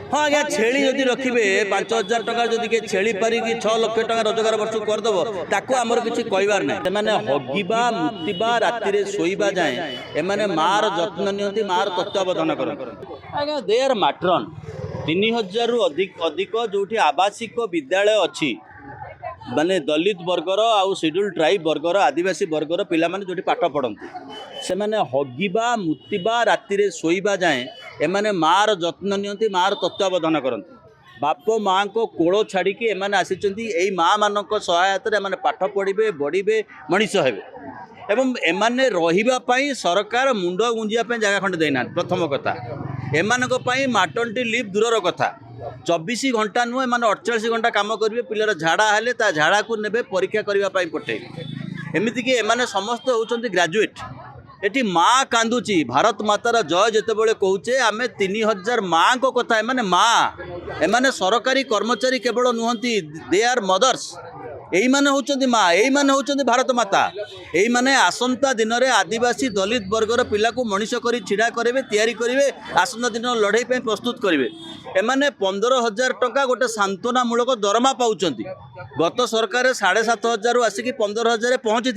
हाँ आज्ञा छेली जदि रखिए 5,000 टका जदि के छेली पारिकी 6 लाख टका रोजगार वर्ष करदेव ताको आमर किसी कहबार ना हगिबा मुतिबा राति शोवा जाए एमाने मार जत्न नियंती मार तत्वावधान करते आज्ञा दे आर मैट्रन 3,000 रु अधिक जो आवासिक विद्यालय अच्छी माने दलित वर्गर आउ शेड्यूल ट्राइब वर्गर आदिवासी वर्गर पिला माने जोटी पाठ पढ़ती से माने हगिबा मुतिबा राति शोवा जाए एमाने मार जत्न नियंती मार तत्वावधान करते बाप माँ को कोल छाड़ी एमाने आसिचंती एई माँ मानक सहायता एमाने पाठ पढ़िबे बढ़िबे मनीष हेबे एवं एमाने रहिबा पई सरकार मुंड गुंजिया पई जगह खंड देना प्रथम कथा एमानक पई माटर्निटी लीव दूरर कथा 24 घंटा नुह एम 48 घंटा काम करेंगे पिलर झाड़ा हेले ता झाड़ा को नेबे परीक्षा करने पठेबे एमती कि एमाने समस्त होउचंती ग्रेजुएट एटी माँ कांदुची भारत मातार जय जितेबाला कहूचे आम 3,000 माँ को कथा एमाने माँ एमाने सरकारी कर्मचारी केवल नुहंती दे आर मदर्स यही माने होउचंती माँ यही माने होउचंती भारत माता यही माने आसंता दिन में आदिवासी दलित वर्गर पिला को मनीष कर छिड़ा करेंगे तैयारी करेंगे आसंता दिन लड़ाई पे प्रस्तुत करेंगे एमाने 15,000 टका गोटे सांत्वनामूलक दरमा पाउचंती गत सरकार 7,500 आसिक 15,000 पहुँची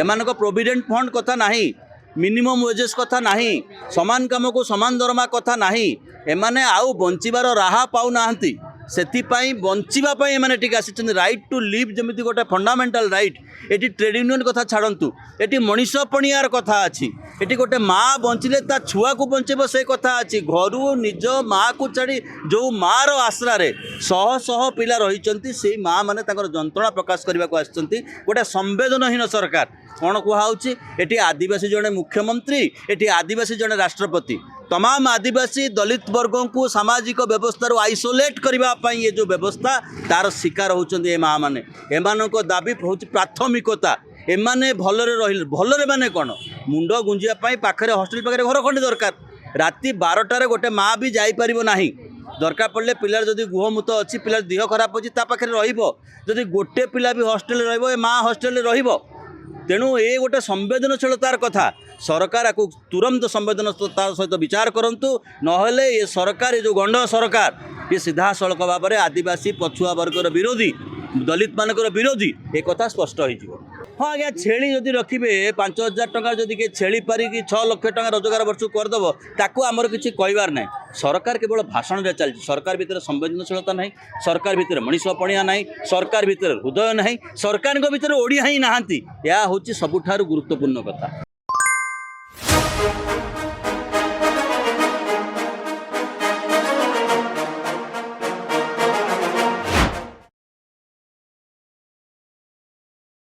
एमानक प्रोविडेंट फंड कथा नहीं मिनिमम वेजेस कथा नहीं समान काम को समान दरमा कथा नहीं एमाने आउ बंचिबार राहा पाउ नाहंती सेथिपाई बंचिबापाई एमाने टिके आसिचंती राइट टू लिव जमिति गोटे fundamental right eighty trade union कथा छाड़तु एटी मनीष पणियार कथा अच्छी एटी गोटे माँ बंचिले ता छुआ को बंचेब से कथा अच्छी घर निज माँ को छाड़ी जो माँ आश्रा शह शह पिला रही से माँ मैंने जंत्रणा प्रकाश करने को आसछंती गोटे संवेदनहीन सरकार कौन कहुच्छी एटी आदिवासी जड़े मुख्यमंत्री एटी आदिवासी जड़े राष्ट्रपति तमाम आदिवासी दलित वर्गों को सामाजिक व्यवस्था आइसोलेट करने ये जो व्यवस्था तार शिकार होती ए माँ मैंने एमान दाबी हूँ प्राथमिकता एमाने भलरे रही भलरे माने कौन मुंड गुंजिया पाखे हस्टेल पाखे घर खंडे दरकार राति 12टार गोटे माँ भी जापर ना दरकार पड़े पिलार जदि गुहमूत अच्छी पिलार देह खराब अच्छी पाखे रही गोटे पिला भी हस्टेल माँ हस्टेल तेणु ये गोटे संवेदनशीलतार कथा सरकार को तुरंत संवेदनशीलतार सहित विचार करूँ नहले ये सरकार ये जो गंड सरकार ये सीधा सड़क भाव में आदिवासी पछुआ वर्गर विरोधी दलित मानकर विरोधी एक कथा स्पष्ट हो। हाँ आज्ञा छेली जदि रखिए 5,000 टका जदि के छेली पारिकी 6 लाख टका रोजगार वर्ष करदेव ताको आमर किसी कहबार ना सरकार केवल भाषण में चलती सरकार भितर संवेदनशीलता ना सरकार भितर मनीष पणिया ना सरकार भितर हृदय ना सरकार भितर ओडिया ही नहांती यह हूँ सबुठारु गुरुत्वपूर्ण कथा।